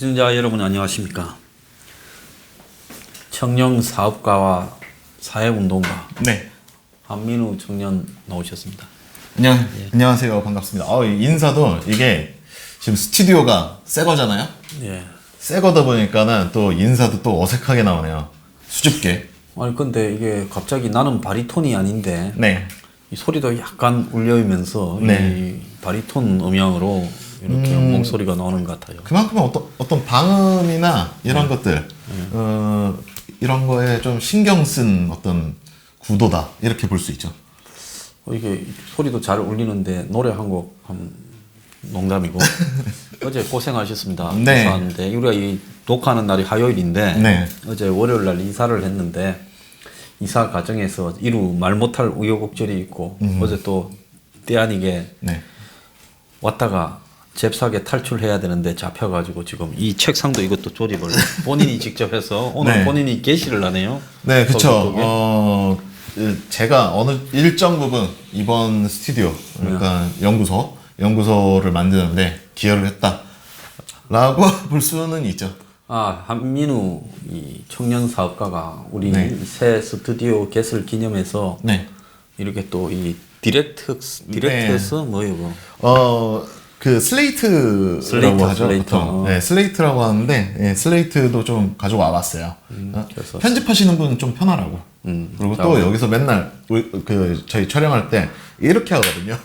시청자 여러분 안녕하십니까. 청년 사업가와 사회운동가 네. 한민우 청년 나오셨습니다. 안녕하세요. 반갑습니다. 인사도 이게 지금 스튜디오가 새 거잖아요. 예. 새 거다 보니까는 또 인사도 또 어색하게 나오네요. 수줍게. 아니 근데 이게 갑자기 나는 바리톤이 아닌데 네. 이 소리도 약간 울려면서 네. 이 바리톤 음향으로 이렇게 목소리가 나오는 것 같아요. 그만큼 어떤 방음이나 이런 것들, 이런 거에 좀 신경 쓴 어떤 구도다. 이렇게 볼 수 있죠. 이게 소리도 잘 울리는데 노래 한 곡 농담이고 어제 고생하셨습니다. 네. 이사하는데 우리가 이 녹화하는 날이 화요일인데 네. 어제 월요일 날 이사를 했는데 이사 과정에서 이루 말 못할 우여곡절이 있고 어제 또 때 아니게 네. 왔다가 잽싸게 탈출해야 되는데 잡혀가지고 지금 이 책상도 이것도 조립을 본인이 직접 해서 오늘 네. 본인이 게시를 하네요. 네, 그쵸. 쪽에. 제가 어느 일정 부분 이번 스튜디오, 그러니까 연구소를 만드는데 기여를 했다라고 볼 수는 있죠. 한민우 이 청년 사업가가 우리 네. 새 스튜디오 개설 기념해서 네. 이렇게 또 이 디렉트스 뭐예요? 그 슬레이트라고 하죠. 슬레이트. 보통. 네, 슬레이트라고 하는데 네, 슬레이트도 좀 가져와 봤어요. 그래서 편집하시는 분은 좀 편하라고. 그리고 또 여기서 맨날 저희 촬영할 때 이렇게 하거든요.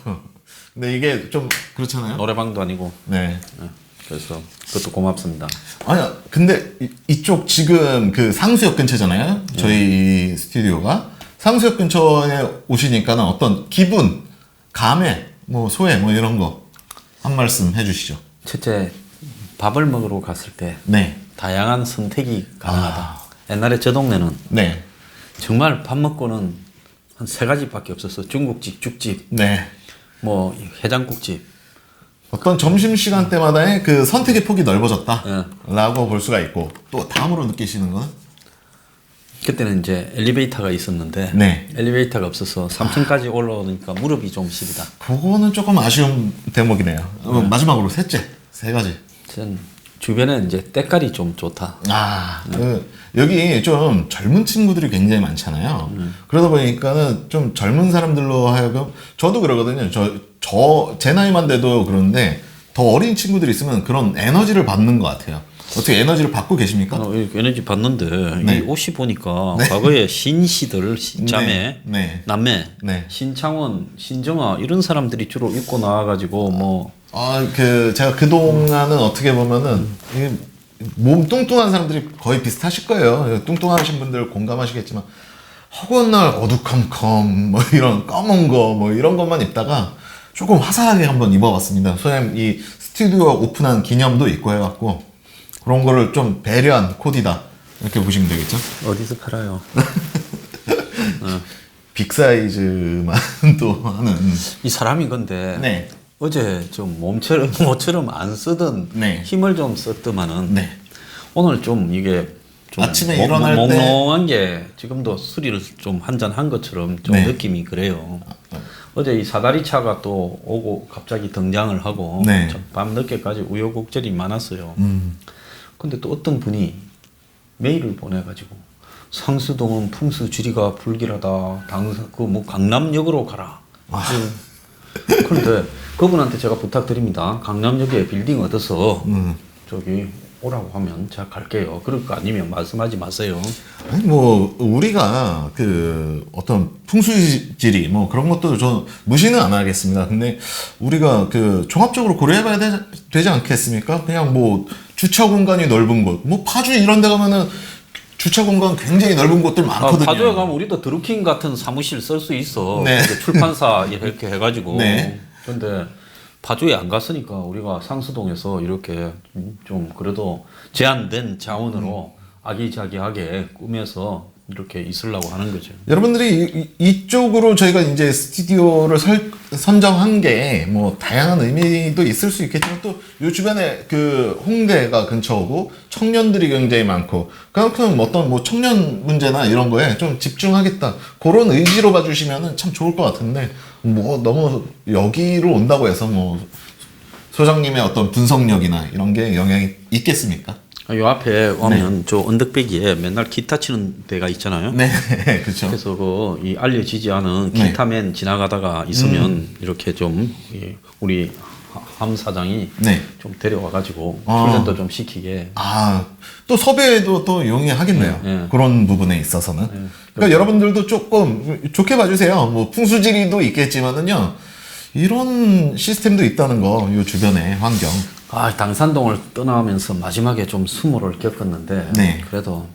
근데 이게 좀 그렇잖아요. 노래방도 아니고. 네. 네. 그래서 그것도 고맙습니다. 아니야, 근데 이쪽 지금 그 상수역 근처잖아요. 저희 스튜디오가 상수역 근처에 오시니까는 어떤 기분, 감회, 뭐 소회, 뭐 이런 거 한 말씀 해주시죠. 첫째, 밥을 먹으러 갔을 때 네, 다양한 선택이 가능하다. 옛날에 저 동네는 네, 정말 밥 먹고는 한 세 가지밖에 없었어. 중국집, 죽집, 네. 뭐 해장국집. 어떤 점심 시간 때마다의 그 선택의 폭이 넓어졌다라고 볼 수가 있고 또 다음으로 느끼시는 건 그때는 이제 엘리베이터가 있었는데 네. 엘리베이터가 없어서 3층까지 올라오니까 무릎이 좀 시리다. 그거는 조금 아쉬운 대목이네요. 마지막으로 셋째, 세 가지. 전 주변에 이제 때깔이 좀 좋다. 여기 좀 젊은 친구들이 굉장히 많잖아요. 그러다 보니까는 좀 젊은 사람들로 하여금, 저도 그러거든요. 제 나이만 돼도 그런데 더 어린 친구들이 있으면 그런 에너지를 받는 것 같아요. 어떻게 에너지를 받고 계십니까? 에너지 받는데 네. 이 옷이 보니까 과거에 신시들, 자매, 네. 남매, 네. 신창원, 신정아 이런 사람들이 주로 입고 나와가지고 뭐 제가 그동안은 어떻게 보면은, 몸 뚱뚱한 사람들이 거의 비슷하실 거예요. 뚱뚱하신 분들 공감하시겠지만, 허구한 날 어두컴컴, 뭐 이런 검은 거, 뭐 이런 것만 입다가 조금 화사하게 한번 입어봤습니다. 소장님, 이 스튜디오 오픈한 기념도 있고 해갖고, 그런 거를 좀 배려한 코디다. 이렇게 보시면 되겠죠? 어디서 팔아요? 빅 사이즈만 또 하는. 이 사람이 근데 네. 어제 좀 모처럼 안 쓰던 네. 힘을 좀 썼더만은 네. 오늘 좀 이게 좀 아침에 일어날 때 몽롱한 게 지금도 술을 좀 한잔 한 것처럼 좀 네. 느낌이 그래요. 어제 이 사다리 차가 또 오고 갑자기 등장을 하고 네. 밤 늦게까지 우여곡절이 많았어요. 근데 또 어떤 분이 메일을 보내가지고 상수동은 풍수지리가 불길하다. 뭐 강남역으로 가라. 그런데 그분한테 제가 부탁드립니다. 강남역에 빌딩 얻어서 저기 오라고 하면 제가 갈게요. 그럴 거 아니면 말씀하지 마세요. 아니 뭐 우리가 그 어떤 풍수지리 뭐 그런 것도 저 무시는 안 하겠습니다. 근데 우리가 그 종합적으로 고려해봐야 되지 않겠습니까? 그냥 뭐 주차 공간이 넓은 곳, 뭐 파주 이런 데 가면은 주차 공간 굉장히 넓은 곳들 많거든요. 파주에 가면 우리도 드루킹 같은 사무실 쓸 수 있어. 네. 출판사 이렇게 해가지고. 네. 근데 파주에 안 갔으니까 우리가 상수동에서 이렇게 좀 그래도 제한된 자원으로 아기자기하게 꾸며서 이렇게 있으려고 하는 거죠. 여러분들이 이쪽으로 저희가 이제 스튜디오를 선정한 게 뭐 다양한 의미도 있을 수 있겠지만 또 이 주변에 그 홍대가 근처고 청년들이 굉장히 많고 그만큼 어떤 뭐 청년 문제나 이런 거에 좀 집중하겠다 그런 의지로 봐주시면은 참 좋을 것 같은데 뭐 너무 여기로 온다고 해서 뭐 소장님의 어떤 분석력이나 이런 게 영향이 있겠습니까? 요 앞에 오면 저 언덕배기에 맨날 기타 치는 데가 있잖아요. 네, 그렇죠. 그래서 이 알려지지 않은 기타맨 지나가다가 있으면 이렇게 좀 우리 함 사장이 네. 좀 데려와가지고 훈련도 좀 시키게. 또 섭외도 또 용이하겠네요. 네. 그런 부분에 있어서는. 그러니까 여러분들도 조금 좋게 봐주세요. 뭐 풍수지리도 있겠지만은요, 이런 시스템도 있다는 거, 요 주변의 환경. 당산동을 떠나면서 마지막에 좀 수모를 겪었는데 네. 그래도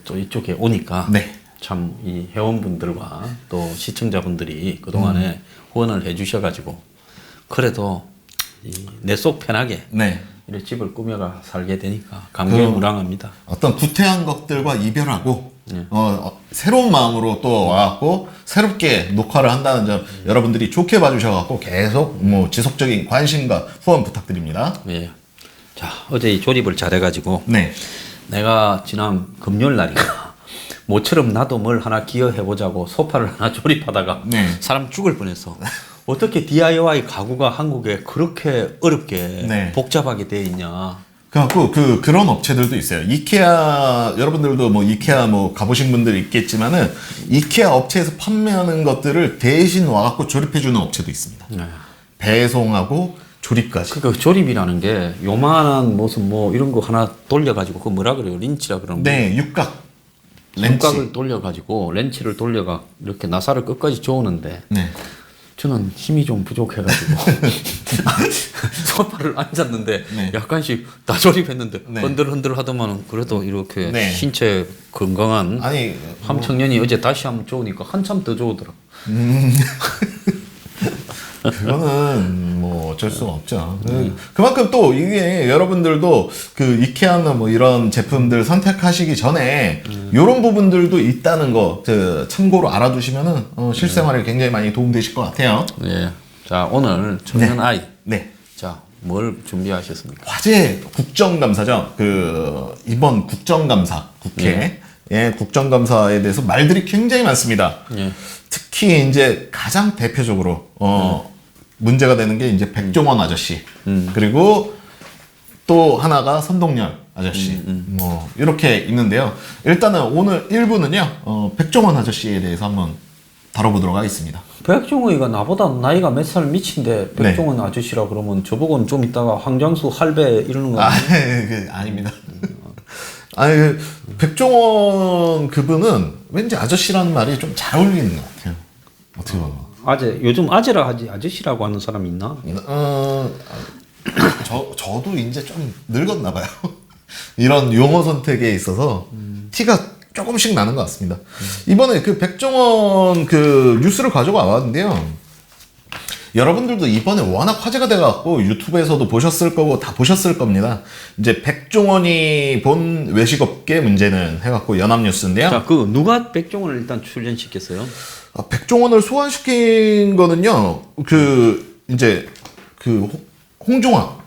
또 이쪽에 오니까 네. 참 이 회원분들과 또 시청자분들이 그동안에 후원을 해주셔가지고 그래도 내 속 편하게 네. 이렇게 집을 꾸며가 살게 되니까 감개무량합니다. 어떤 구태한 것들과 이별하고 새로운 마음으로 또 와갖고 새롭게 녹화를 한다는 점 여러분들이 좋게 봐주셔갖고 계속 뭐 지속적인 관심과 후원 부탁드립니다. 예. 자, 어제 이 조립을 잘해가지고 네. 내가 지난 금요일 날인가 모처럼 나도 뭘 하나 기여해보자고 소파를 하나 조립하다가 네. 사람 죽을 뻔했어. 어떻게 DIY 가구가 한국에 그렇게 어렵게 네. 복잡하게 돼 있냐. 그래갖고 그런 업체들도 있어요. 이케아, 여러분들도 뭐 이케아 뭐 가보신 분들 있겠지만은 이케아 업체에서 판매하는 것들을 대신 와갖고 조립해주는 업체도 있습니다. 네. 배송하고 조립까지. 그러니까 조립이라는 게 요만한 무슨 뭐 이런 거 하나 돌려가지고 그 뭐라 그래요? 린치라 그러는 거. 네, 육각. 렌치. 육각을 돌려가지고 렌치를 돌려가 이렇게 나사를 끝까지 조우는데 네. 저는 힘이 좀 부족해가지고 소파를 앉았는데 네. 약간씩 다 조립했는데 네. 흔들흔들 하더만은 그래도 이렇게 네. 신체 건강한 아니, 함 청년이 어제 다시 한번 좋으니까 한참 더 좋으더라. 그거는 뭐 어쩔 수가 없죠. 그만큼 또 이게 여러분들도 그 이케아나 뭐 이런 제품들 선택하시기 전에 이런 부분들도 있다는 거 참고로 알아두시면은 실생활에 굉장히 많이 도움되실 것 같아요. 예. 자, 오늘 청년 아이. 네. 자, 뭘 준비하셨습니까? 화제 국정감사죠. 이번 국정감사 국회. 예, 국정감사에 대해서 말들이 굉장히 많습니다. 예. 특히 이제 가장 대표적으로 문제가 되는 게 이제 백종원 아저씨 그리고 또 하나가 선동열 아저씨 뭐 이렇게 있는데요. 일단은 오늘 1부는요 백종원 아저씨에 대해서 한번 다뤄보도록 하겠습니다. 백종원이가 나보다 나이가 몇 살 미친데 백종원 아저씨라 그러면 저보고는 좀 이따가 황장수 할배 이러는 거 아니에요? 아닙니다. 아니 백종원 그분은 왠지 아저씨라는 말이 좀 잘 어울리는 것 같아요. 어떻게 보면. 요즘 아재라 하지 아저씨라고 하는 사람이 있나? 저도 이제 좀 늙었나 봐요. 이런 용어 선택에 있어서 티가 조금씩 나는 것 같습니다. 이번에 그 백종원 그 뉴스를 가지고 와봤는데요. 여러분들도 이번에 워낙 화제가 돼갖고 유튜브에서도 보셨을 거고 다 보셨을 겁니다. 이제 백종원이 본 외식업계 문제는 해갖고 연합뉴스인데요. 자, 누가 백종원을 일단 출연시켰어요? 백종원을 소환시킨 거는요. 이제 홍종화.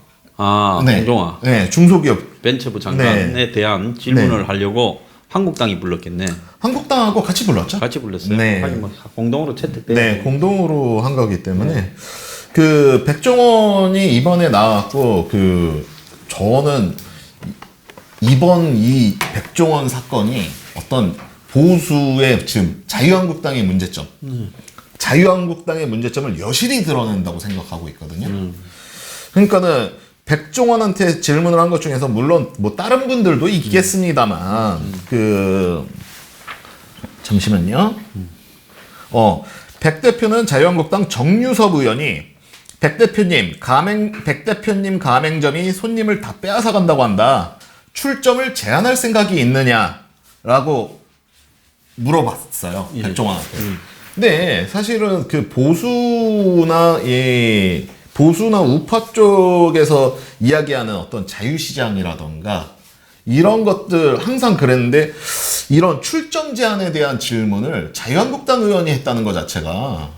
네. 홍종화. 네, 중소기업 벤처부 장관에 대한 질문을 하려고 한국당이 불렀겠네. 한국당하고 같이 불렀죠? 같이 불렀어요. 네. 아니 뭐 공동으로 채택돼. 네, 공동으로 한 거기 때문에 그 백종원이 이번에 나왔고 저는 이번 이 백종원 사건이 어떤 보수의 지금 자유한국당의 문제점, 자유한국당의 문제점을 여실히 드러낸다고 생각하고 있거든요. 그러니까는 백종원한테 질문을 한 것 중에서 물론 뭐 다른 분들도 있겠습니다만 잠시만요. 백 대표는 자유한국당 정유섭 의원이 백 대표님 가맹점이 손님을 다 빼앗아 간다고 한다. 출점을 제한할 생각이 있느냐라고 물어봤어요. 백종원한테. 근데 사실은 보수나 우파 쪽에서 이야기하는 어떤 자유시장이라던가 이런 것들 항상 그랬는데 이런 출점 제한에 대한 질문을 자유한국당 의원이 했다는 것 자체가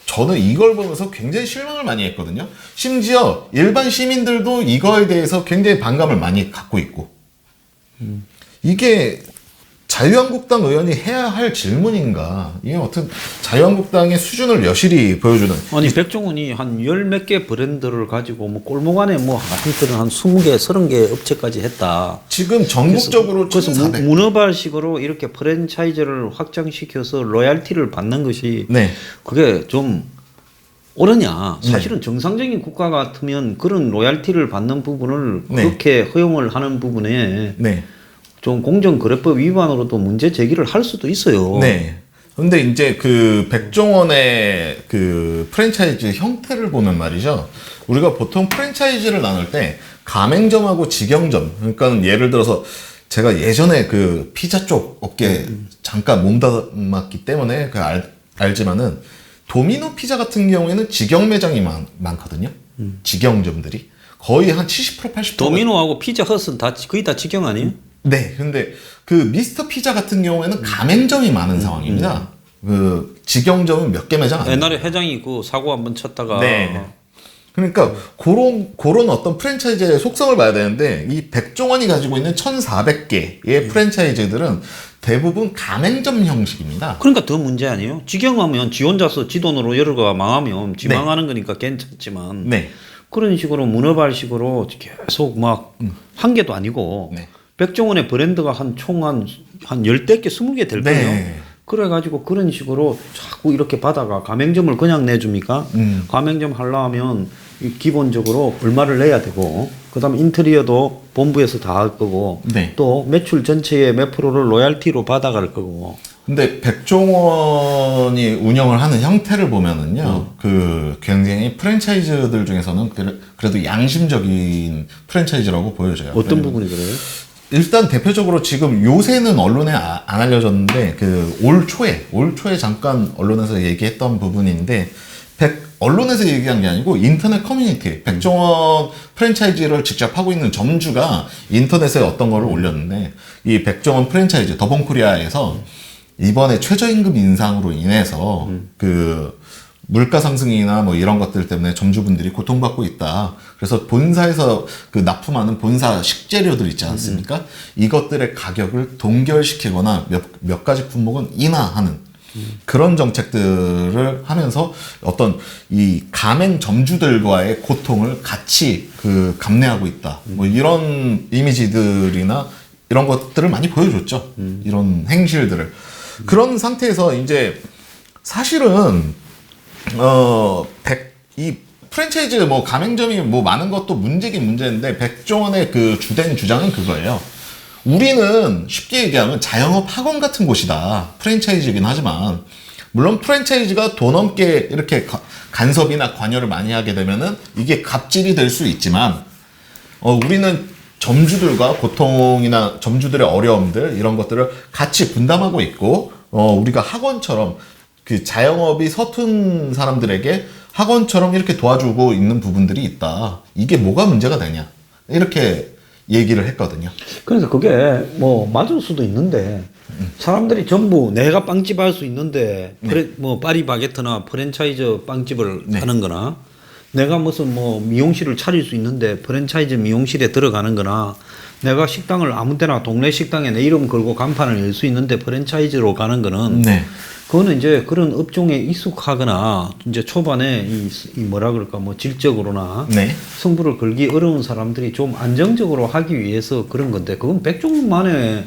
저는 이걸 보면서 굉장히 실망을 많이 했거든요. 심지어 일반 시민들도 이거에 대해서 굉장히 반감을 많이 갖고 있고 이게 자유한국당 의원이 해야 할 질문인가? 이게 어떤 자유한국당의 수준을 여실히 보여주는. 아니 백종원이 한 열 몇 개 브랜드를 가지고 뭐 골목 안에 뭐 한때는 한 20개, 30개 업체까지 했다. 지금 전국적으로 그래서 1,400. 문어발식으로 이렇게 프랜차이즈를 확장시켜서 로얄티를 받는 것이 네. 그게 좀 옳으냐? 사실은 정상적인 국가 같으면 그런 로얄티를 받는 부분을 네. 그렇게 허용을 하는 부분에 네. 좀 공정거래법 위반으로도 문제 제기를 할 수도 있어요. 네. 근데 이제 그 백종원의 그 프랜차이즈 형태를 보면 말이죠. 우리가 보통 프랜차이즈를 나눌 때 가맹점하고 직영점. 그러니까 예를 들어서 제가 예전에 그 피자 쪽 업계 잠깐 몸담았기 때문에 알지만은 도미노 피자 같은 경우에는 직영 매장이 많거든요. 직영점들이 거의 한 70% 80%. 도미노하고 피자 헛은 다 거의 다 직영 아니에요? 네, 근데 그 미스터 피자 같은 경우에는 가맹점이 많은 상황입니다. 그 직영점은 몇 개 매장 안 돼요. 옛날에 회장이 그 사고 한번 쳤다가 네. 그러니까 그런 어떤 프랜차이즈의 속성을 봐야 되는데 이 백종원이 가지고 있는 1,400개의 프랜차이즈들은 대부분 가맹점 형식입니다. 그러니까 더 문제 아니에요? 직영하면 지 혼자서 지 돈으로 여러 가 망하면 지 네. 망하는 거니까 괜찮지만 네. 그런 식으로 문어발식으로 계속 막 한 개도 아니고 네. 백종원의 브랜드가 총 한 10대 개, 20개 될 거예요. 네. 그래가지고 그런 식으로 자꾸 이렇게 받아가 가맹점을 그냥 내줍니까? 가맹점 하려면 기본적으로 얼마를 내야 되고 그다음 인테리어도 본부에서 다 할 거고 네. 또 매출 전체의 몇 프로를 로얄티로 받아갈 거고 근데 백종원이 운영을 하는 형태를 보면은요, 그 굉장히 프랜차이즈들 중에서는 그래도 양심적인 프랜차이즈라고 보여져요. 어떤 부분이 그래요? 일단 대표적으로 지금 요새는 언론에 안 알려졌는데 그 올 초에 잠깐 언론에서 얘기했던 부분인데 언론에서 얘기한 게 아니고 인터넷 커뮤니티 백종원 프랜차이즈를 직접 하고 있는 점주가 인터넷에 어떤 거를 올렸는데 이 백종원 프랜차이즈 더본코리아에서 이번에 최저임금 인상으로 인해서 그 물가 상승이나 뭐 이런 것들 때문에 점주분들이 고통받고 있다. 그래서 본사에서 그 납품하는 본사 식재료들 있지 않습니까? 이것들의 가격을 동결시키거나 몇 가지 품목은 인하하는 그런 정책들을 하면서 어떤 이 가맹 점주들과의 고통을 같이 그 감내하고 있다. 뭐 이런 이미지들이나 이런 것들을 많이 보여줬죠. 이런 행실들을. 그런 상태에서 이제 사실은 이 프랜차이즈 뭐 가맹점이 뭐 많은 것도 문제긴 문제인데 백종원의 그 주된 주장은 그거예요. 우리는 쉽게 얘기하면 자영업 학원 같은 곳이다. 프랜차이즈이긴 하지만 물론 프랜차이즈가 돈 넘게 이렇게 간섭이나 관여를 많이 하게 되면은 이게 갑질이 될 수 있지만 우리는 점주들과 고통이나 점주들의 어려움들 이런 것들을 같이 분담하고 있고 우리가 학원처럼 그 자영업이 서툰 사람들에게 학원처럼 이렇게 도와주고 있는 부분들이 있다. 이게 뭐가 문제가 되냐 이렇게 얘기를 했거든요. 그래서 그게 뭐 맞을 수도 있는데 사람들이 전부 내가 빵집 할 수 있는데 뭐 파리바게트나 프랜차이즈 빵집을 하는 거나 내가 무슨 뭐 미용실을 차릴 수 있는데 프랜차이즈 미용실에 들어가는 거나 내가 식당을 아무 때나 동네 식당에 내 이름 걸고 간판을 열 수 있는데 프랜차이즈로 가는 거는 그거는 이제 그런 업종에 익숙하거나 이제 초반에 이 뭐라 그럴까 뭐 질적으로나 승부를 걸기 어려운 사람들이 좀 안정적으로 하기 위해서 그런 건데 그건 백종원만의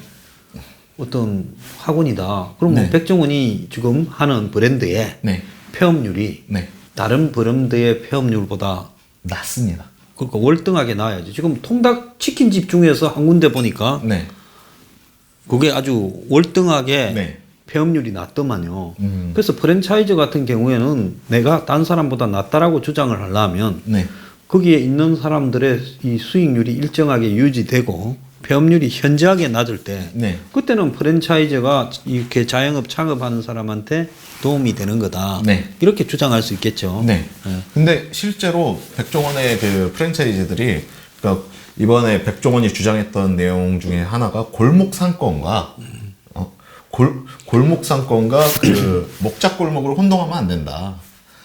어떤 학원이다. 그럼 뭐 백종원이 지금 하는 브랜드의 폐업률이 다른 브랜드의 폐업률보다 낮습니다. 그러니까 월등하게 나아야지. 지금 통닭 치킨집 중에서 한 군데 보니까 그게 아주 월등하게 폐업률이 낮더만요. 그래서 프랜차이즈 같은 경우에는 내가 딴 사람보다 낫다라고 주장을 하려면 거기에 있는 사람들의 이 수익률이 일정하게 유지되고 폐업률이 현저하게 낮을 때 그때는 프랜차이즈가 이렇게 자영업 창업하는 사람한테 도움이 되는 거다. 이렇게 주장할 수 있겠죠. 근데 실제로 백종원의 그 프랜차이즈들이 그러니까 이번에 백종원이 주장했던 내용 중에 하나가 골목 상권과 골목 상권과 그 먹자골목을 혼동하면 안 된다.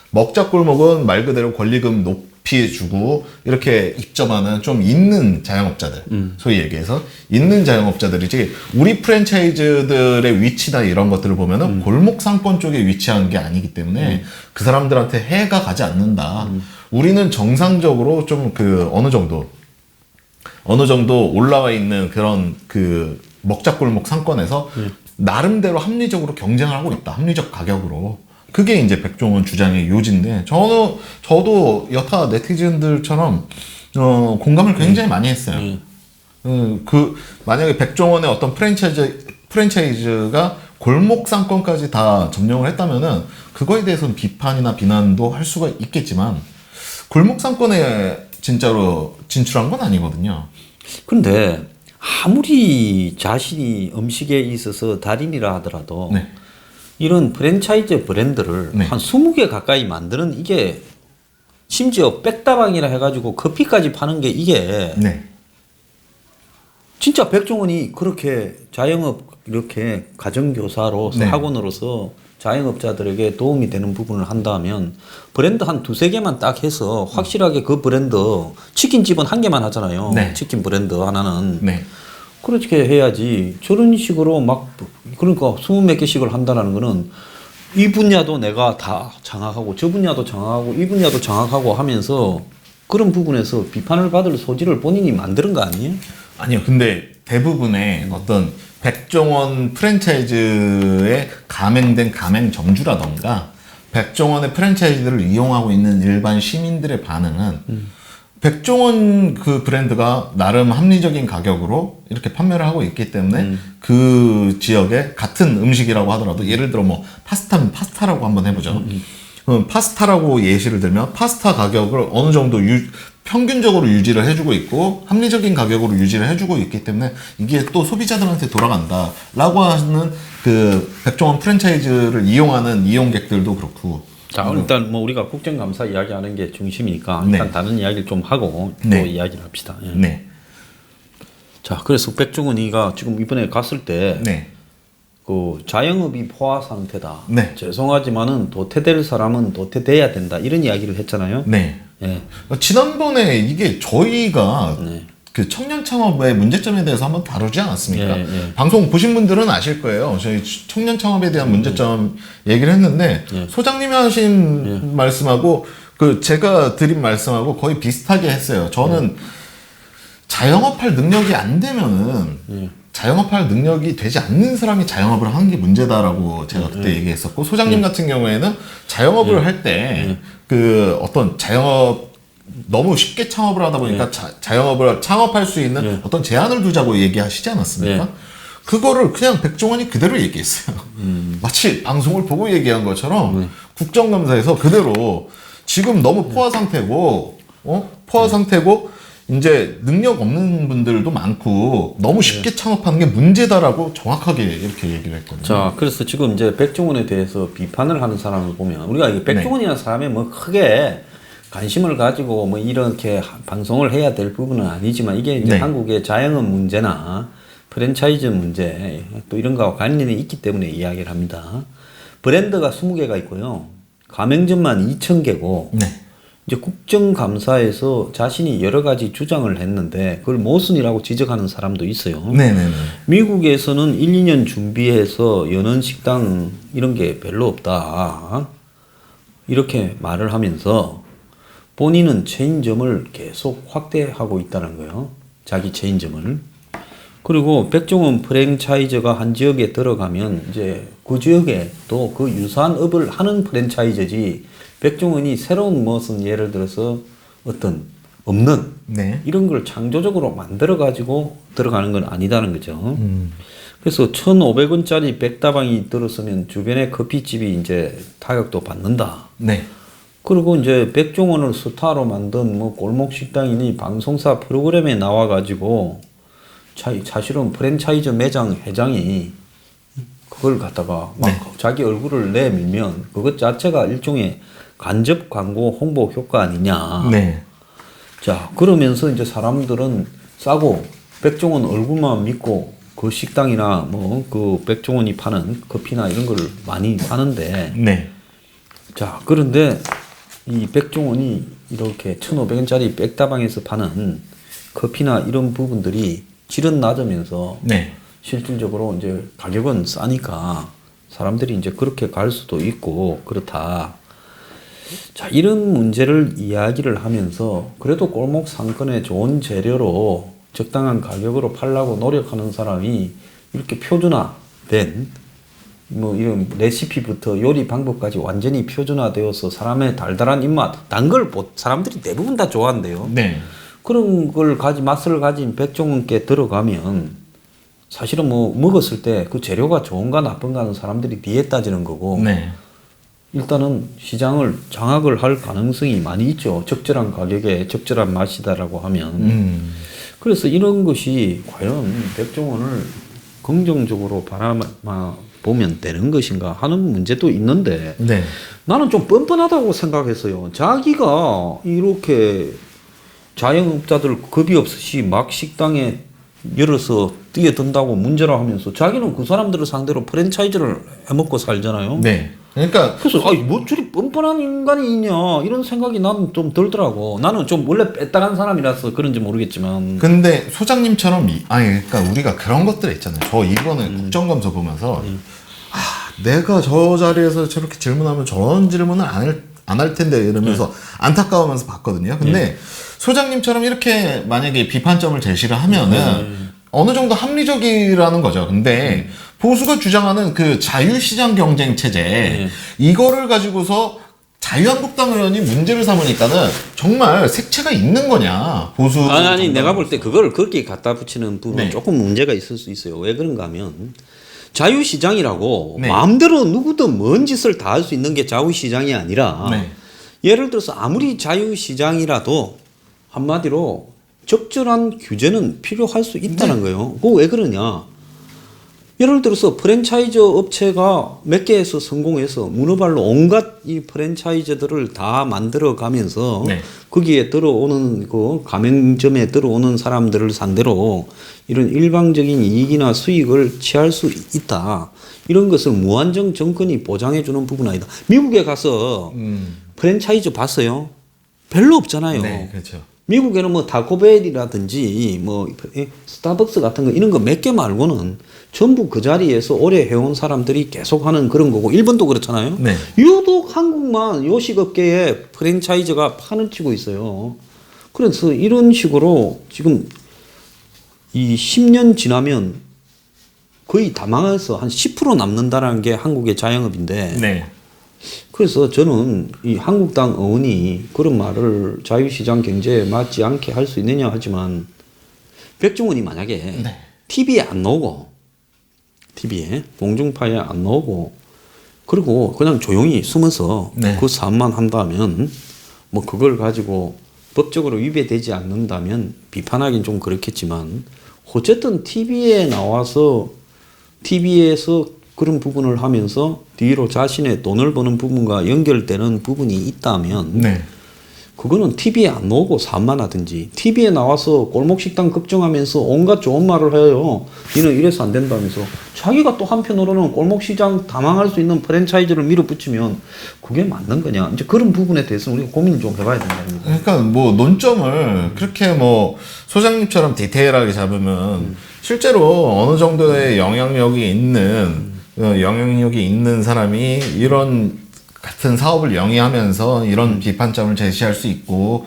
먹자골목은 말 그대로 권리금 피해주고 이렇게 입점하는 좀 있는 자영업자들, 소위 얘기해서 있는 자영업자들이지 우리 프랜차이즈들의 위치나 이런 것들을 보면은 골목 상권 쪽에 위치한 게 아니기 때문에 그 사람들한테 해가 가지 않는다. 우리는 정상적으로 좀 그 어느 정도 올라와 있는 그런 그 먹자골목 상권에서 나름대로 합리적으로 경쟁을 하고 있다. 합리적 가격으로. 그게 이제 백종원 주장의 요지인데, 저도 여타 네티즌들처럼, 공감을 굉장히 많이 했어요. 만약에 백종원의 어떤 프랜차이즈가 골목 상권까지 다 점령을 했다면은, 그거에 대해서는 비판이나 비난도 할 수가 있겠지만, 골목 상권에 진짜로 진출한 건 아니거든요. 근데, 아무리 자신이 음식에 있어서 달인이라 하더라도, 네. 이런 프랜차이즈 브랜드를 네. 한 20개 가까이 만드는 이게 심지어 백다방이라 해가지고 커피까지 파는 게 이게 네. 진짜 백종원이 그렇게 자영업 이렇게 가정교사로서 네. 학원으로서 자영업자들에게 도움이 되는 부분을 한다면 브랜드 한 두세 개만 딱 해서 확실하게 그 브랜드 치킨집은 한 개만 하잖아요. 네. 치킨 브랜드 하나는. 네. 그렇게 해야지. 저런 식으로 막 그러니까 20몇 개씩을 한다는 거는 이 분야도 내가 다 장악하고 저 분야도 장악하고 이 분야도 장악하고 하면서 그런 부분에서 비판을 받을 소지를 본인이 만드는 거 아니에요? 아니요. 근데 대부분의 어떤 백종원 프랜차이즈에 가맹된 가맹점주라던가 백종원의 프랜차이즈를 이용하고 있는 일반 시민들의 반응은 백종원 그 브랜드가 나름 합리적인 가격으로 이렇게 판매를 하고 있기 때문에 그 지역에 같은 음식이라고 하더라도 예를 들어 뭐 파스타면 파스타라고 한번 해보죠. 파스타라고 예시를 들면 파스타 가격을 어느 정도 평균적으로 유지를 해주고 있고 합리적인 가격으로 유지를 해주고 있기 때문에 이게 또 소비자들한테 돌아간다라고 하는 그 백종원 프랜차이즈를 이용하는 이용객들도 그렇고. 자, 일단 뭐 우리가 국정감사 이야기하는 게 중심이니까 일단 네. 다른 이야기를 좀 하고 또 네. 이야기를 합시다. 예. 네. 자, 그래서 백종원이가 지금 이번에 갔을 때 네. 그 자영업이 포화 상태다. 네. 죄송하지만은 도태될 사람은 도태돼야 된다. 이런 이야기를 했잖아요. 네. 예. 지난번에 이게 저희가 네. 그 청년 창업의 문제점에 대해서 한번 다루지 않았습니까? 예, 예. 방송 보신 분들은 아실 거예요. 저희 청년 창업에 대한 문제점 얘기를 했는데 예. 소장님이 하신 말씀하고 그 제가 드린 말씀하고 거의 비슷하게 했어요. 저는 자영업할 능력이 안 되면은 자영업할 능력이 되지 않는 사람이 자영업을 하는 게 문제다라고 제가 그때 얘기했었고 소장님 같은 경우에는 자영업을 할 때 그 어떤 자영업 너무 쉽게 창업을 하다 보니까 자영업을 창업할 수 있는 어떤 제한을 두자고 얘기하시지 않았습니까? 그거를 그냥 백종원이 그대로 얘기했어요. 마치 방송을 보고 얘기한 것처럼 국정감사에서 그대로 지금 너무 포화 상태고, 포화 상태고, 이제 능력 없는 분들도 많고 너무 쉽게 창업하는 게 문제다라고 정확하게 이렇게 얘기를 했거든요. 자, 그래서 지금 이제 백종원에 대해서 비판을 하는 사람을 보면 우리가 이 백종원이라는 사람이 뭐 크게 관심을 가지고 뭐 이렇게 방송을 해야 될 부분은 아니지만 이게 이제 한국의 자영업 문제나 프랜차이즈 문제 또 이런 거와 관련이 있기 때문에 이야기를 합니다. 브랜드가 20개가 있고요. 가맹점만 2,000개고 이제 국정감사에서 자신이 여러 가지 주장을 했는데 그걸 모순이라고 지적하는 사람도 있어요. 미국에서는 1, 2년 준비해서 여는 식당 이런 게 별로 없다. 이렇게 말을 하면서 본인은 체인점을 계속 확대하고 있다는 거예요. 자기 체인점을. 그리고 백종원 프랜차이즈가 한 지역에 들어가면 이제 그 지역에 또 그 유사한 업을 하는 프랜차이즈지 백종원이 새로운 무슨 예를 들어서 어떤 없는 이런 걸 창조적으로 만들어 가지고 들어가는 건 아니다는 거죠. 그래서 1,500원짜리 백다방이 들었으면 주변에 커피집이 이제 타격도 받는다. 그리고 이제 백종원을 스타로 만든 뭐 골목 식당이니 방송사 프로그램에 나와 가지고 사실은 프랜차이즈 매장 회장이 그걸 갖다가 막 자기 얼굴을 내밀면 그것 자체가 일종의 간접 광고 홍보 효과 아니냐. 자, 그러면서 이제 사람들은 싸고 백종원 얼굴만 믿고 그 식당이나 뭐 그 백종원이 파는 커피나 이런 걸 많이 파는데 자, 그런데 이 백종원이 이렇게 1,500원짜리 백다방에서 파는 커피나 이런 부분들이 질은 낮으면서 네. 실질적으로 이제 가격은 싸니까 사람들이 이제 그렇게 갈 수도 있고 그렇다. 자, 이런 문제를 이야기를 하면서 그래도 골목 상권에 좋은 재료로 적당한 가격으로 팔려고 노력하는 사람이 이렇게 표준화된 뭐 이런 레시피부터 요리 방법까지 완전히 표준화되어서 사람의 달달한 입맛, 단 걸 사람들이 대부분 다 좋아한대요. 네. 그런 걸 맛을 가진 백종원께 들어가면 사실은 뭐 먹었을 때 그 재료가 좋은가 나쁜가는 사람들이 뒤에 따지는 거고 네. 일단은 시장을 장악을 할 가능성이 많이 있죠. 적절한 가격에 적절한 맛이다라고 하면. 그래서 이런 것이 과연 백종원을 긍정적으로 바라보면 되는 것인가 하는 문제도 있는데 네. 나는 좀 뻔뻔하다고 생각했어요. 자기가 이렇게 자영업자들 겁이 없이 막 식당에 열어서 뛰어든다고 문제라 하면서 자기는 그 사람들을 상대로 프랜차이즈를 해먹고 살잖아요. 네. 그러니까 그래서 뭐 저리 뻔뻔한 인간이 있냐 이런 생각이 나는 좀 들더라고. 나는 좀 원래 빼딱한 사람이라서 그런지 모르겠지만. 근데 소장님처럼 그러니까 우리가 그런 것들 있잖아요. 저 이번에 국정감사 보면서 내가 저 자리에서 저렇게 질문하면 저런 질문을 안 할 텐데 이러면서 안타까워하면서 봤거든요. 근데 소장님처럼 이렇게 만약에 비판점을 제시를 하면은 어느 정도 합리적이라는 거죠. 근데 보수가 주장하는 그 자유시장 경쟁 체제 이거를 가지고서 자유한국당 의원이 문제를 삼으니까는 정말 색채가 있는 거냐 보수. 아니 내가 볼 때 그걸 그렇게 갖다 붙이는 부분은 네. 조금 문제가 있을 수 있어요. 왜 그런가 하면 자유시장이라고 네. 마음대로 누구든 뭔 짓을 다 할 수 있는 게 자유시장이 아니라 네. 예를 들어서 아무리 자유시장이라도 한마디로 적절한 규제는 필요할 수 있다는 거예요. 그거 왜 그러냐. 예를 들어서 프랜차이즈 업체가 몇 개에서 성공해서 문어발로 온갖 이 프랜차이즈들을 다 만들어 가면서 네. 거기에 들어오는 그 가맹점에 들어오는 사람들을 상대로 이런 일방적인 이익이나 수익을 취할 수 있다. 이런 것을 무한정 정권이 보장해 주는 부분은 아니다. 미국에 가서 프랜차이즈 봤어요? 별로 없잖아요. 네, 그렇죠. 미국에는 뭐 타코벨이라든지 뭐 스타벅스 같은 거 이런 거 몇 개 말고는 전부 그 자리에서 오래 해온 사람들이 계속 하는 그런 거고 일본도 그렇잖아요. 네. 유독 한국만 요식업계에 프랜차이즈가 판을 치고 있어요. 그래서 이런 식으로 지금 이 10년 지나면 거의 다 망해서 한 10% 남는다라는 게 한국의 자영업인데 네. 그래서 저는 이 한국당 의원이 그런 말을 자유시장 경제에 맞지 않게 할 수 있느냐 하지만 백종원이 만약에 네. TV에 안 나오고 TV에 공중파에 안 나오고 그리고 그냥 조용히 숨어서 네. 그 사업만 한다면 뭐 그걸 가지고 법적으로 위배되지 않는다면 비판하긴 좀 그렇겠지만 어쨌든 TV에 나와서 TV에서 그런 부분을 하면서 뒤로 자신의 돈을 버는 부분과 연결되는 부분이 있다면 네. 그거는 TV에 안 나오고 사업만 하든지 TV에 나와서 골목식당 걱정하면서 온갖 좋은 말을 해요. 니는 이래서 안 된다면서 자기가 또 한편으로는 골목시장 다 망할 수 있는 프랜차이즈를 밀어붙이면 그게 맞는 거냐. 이제 그런 부분에 대해서는 우리가 고민을 좀 해봐야 된다는 거죠. 그러니까 뭐 논점을 그렇게 뭐 소장님처럼 디테일하게 잡으면 실제로 어느 정도의 영향력이 있는 사람이 이런 같은 사업을 영위하면서 이런 비판점을 제시할 수 있고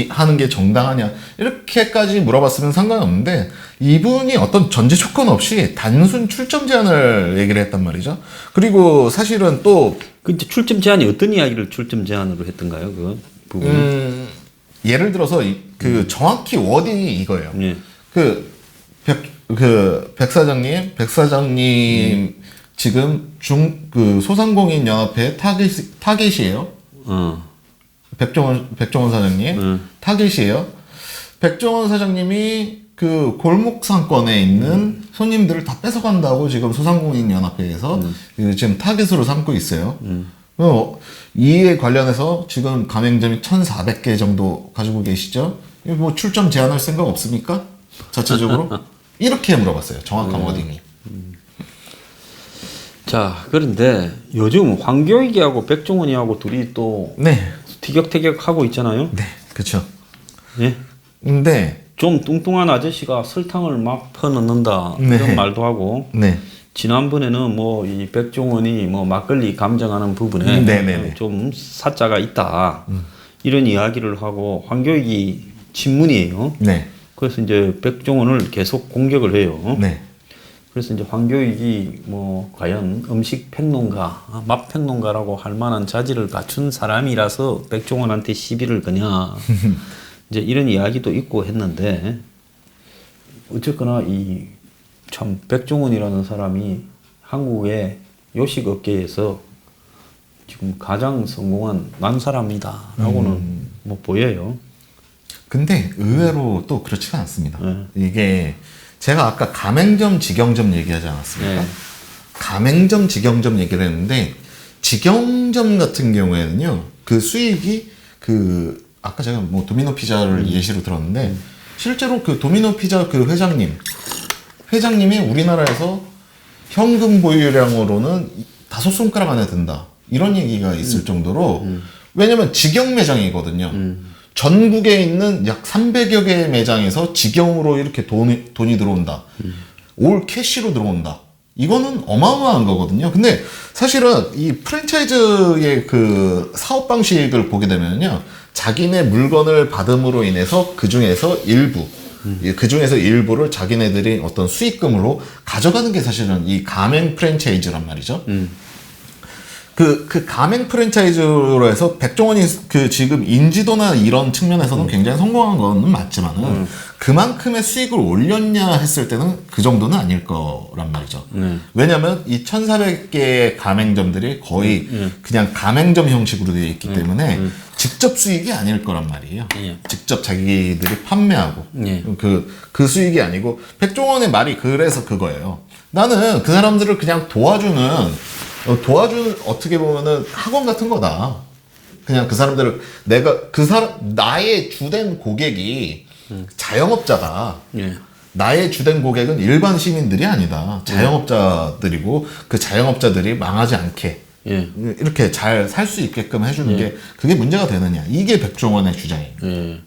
하는 게 정당하냐 이렇게까지 물어봤으면 상관없는데 이분이 어떤 전제 조건 없이 단순 출점 제한을 얘기를 했단 말이죠. 그리고 사실은 또 그 이제 출점 제한이 어떤 이야기를 출점 제한으로 했던가요? 그 부분. 예를 들어서 그 정확히 워딩이 이거예요. 예. 백 사장님 지금 그 소상공인 연합회 타겟이에요. 백종원 사장님 타겟이에요. 백종원 사장님이 그 골목 상권에 있는 손님들을 다 뺏어간다고 지금 소상공인 연합회에서 지금 타겟으로 삼고 있어요. 이에 관련해서 지금 가맹점이 1,400개 정도 가지고 계시죠? 뭐 출점 제한할 생각 없습니까? 자체적으로? 이렇게 물어봤어요. 정확한 워딩이. 자, 그런데 요즘 황교익이하고 백종원이하고 둘이 또 네. 티격태격하고 있잖아요. 네, 그렇죠. 예. 근데 좀 뚱뚱한 아저씨가 설탕을 막 퍼넣는다 네. 이런 말도 하고 네, 지난번에는 뭐 이 백종원이 뭐 막걸리 감정하는 부분에 네네네. 좀 사자가 있다 이런 이야기를 하고 황교익이 친문이에요. 네, 그래서 이제 백종원을 계속 공격을 해요. 네, 그래서 이제 황교익이 뭐 과연 음식 평론가, 맛 평론가라고 할 만한 자질을 갖춘 사람이라서 백종원한테 시비를 거냐 이제 이런 이야기도 있고 했는데 어쨌거나 이 참 백종원이라는 사람이 한국의 요식 업계에서 지금 가장 성공한 난 사람이다라고는 뭐 보여요. 근데 의외로 또 그렇지가 않습니다. 네. 이게 제가 아까 가맹점, 직영점 얘기하지 않았습니까? 네. 가맹점, 직영점 얘기를 했는데 직영점 같은 경우에는요, 그 수익이 그 아까 제가 뭐 도미노 피자를 예시로 들었는데 실제로 그 도미노 피자 그 회장님이 우리나라에서 현금 보유량으로는 5손가락 안에 든다 이런 얘기가 있을 정도로 왜냐면 직영 매장이거든요. 전국에 있는 약 300여 개의 매장에서 직영으로 이렇게 돈이 들어온다. 올 캐시로 들어온다. 이거는 어마어마한 거거든요. 근데 사실은 이 프랜차이즈의 그 사업 방식을 보게 되면요. 자기네 물건을 받음으로 인해서 그 중에서 일부를 자기네들이 어떤 수익금으로 가져가는 게 사실은 이 가맹 프랜차이즈란 말이죠. 그 가맹 프랜차이즈로 해서 백종원이 그 지금 인지도나 이런 측면에서는 굉장히 성공한 거는 맞지만은 그만큼의 수익을 올렸냐 했을 때는 그 정도는 아닐 거란 말이죠. 왜냐면 이 1,400개의 가맹점들이 거의 그냥 가맹점 형식으로 되어 있기 때문에 직접 수익이 아닐 거란 말이에요. 직접 자기들이 판매하고 그 수익이 아니고 백종원의 말이 그래서 그거예요. 나는 그 사람들을 그냥 도와주는 어떻게 보면은 학원 같은 거다. 그냥 그 사람들을 나의 주된 고객이 자영업자다. 나의 주된 고객은 일반 시민들이 아니다. 자영업자들이고 그 자영업자들이 망하지 않게 이렇게 잘 살 수 있게끔 해주는 게 그게 문제가 되느냐. 이게 백종원의 주장이에요.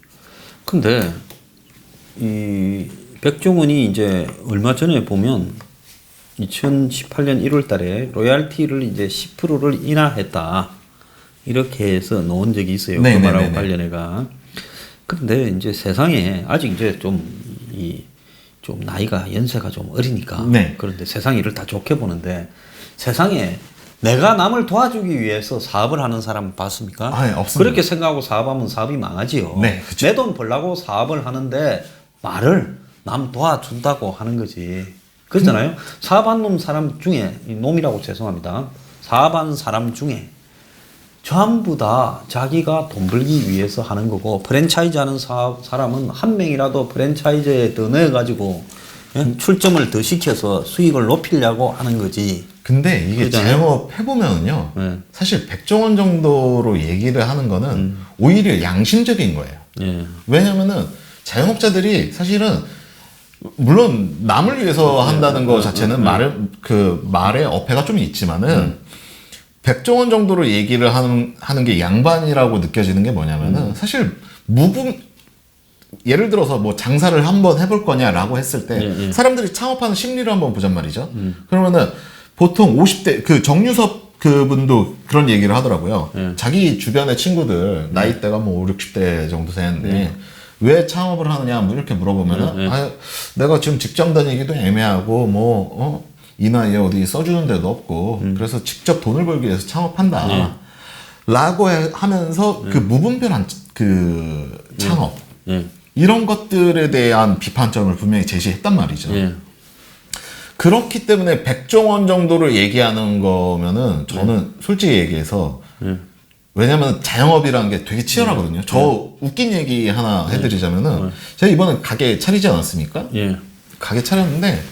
근데 이 백종원이 이제 얼마 전에 보면 2018년 1월 달에 로얄티를 이제 10%를 인하했다. 이렇게 해서 놓은 적이 있어요. 그 말하고 관련해가. 그런데 이제 세상에 아직 이제 좀 나이가 연세가 좀 어리니까. 그런데 세상 일을 다 좋게 보는데 세상에 내가 남을 도와주기 위해서 사업을 하는 사람 봤습니까? 없습니다. 그렇게 생각하고 사업하면 사업이 망하지요. 내 돈 벌라고 사업을 하는데 말을 남 도와준다고 하는 거지. 그렇잖아요. 사업한 사람 중에, 놈이라고 죄송합니다. 사업한 사람 중에 전부 다 자기가 돈 벌기 위해서 하는 거고, 프랜차이즈 하는 사람은 한 명이라도 프랜차이즈에 더 넣어가지고 출점을 더 시켜서 수익을 높이려고 하는 거지. 근데 이게 그렇잖아요. 자영업 해보면요. 사실 백종원 정도로 얘기를 하는 거는 오히려 양심적인 거예요. 왜냐면은 자영업자들이 사실은 물론 남을 위해서 한다는 거 자체는 말의 어폐가 좀 있지만은 백종원 정도로 얘기를 하는 게 양반이라고 느껴지는 게 뭐냐면은 사실 예를 들어서 뭐 장사를 한번 해볼 거냐라고 했을 때 사람들이 창업하는 심리를 한번 보잔 말이죠. 그러면은 보통 50대 그 정유섭 그분도 그런 얘기를 하더라고요. 자기 주변의 친구들 나이대가 뭐 5, 60대 정도 되는데 왜 창업을 하느냐 뭐 이렇게 물어보면은 내가 지금 직장 다니기도 애매하고 이 나이에 어디 써주는 데도 없고 그래서 직접 돈을 벌기 위해서 창업한다 라고 하면서 그 무분별한 그 창업 이런 것들에 대한 비판점을 분명히 제시했단 말이죠. 그렇기 때문에 백종원 정도를 얘기하는 거면은 저는 솔직히 얘기해서 왜냐면 자영업이라는 게 되게 치열하거든요. 저 웃긴 얘기 하나 해드리자면은 제가 이번에 가게 차리지 않았습니까? 가게 차렸는데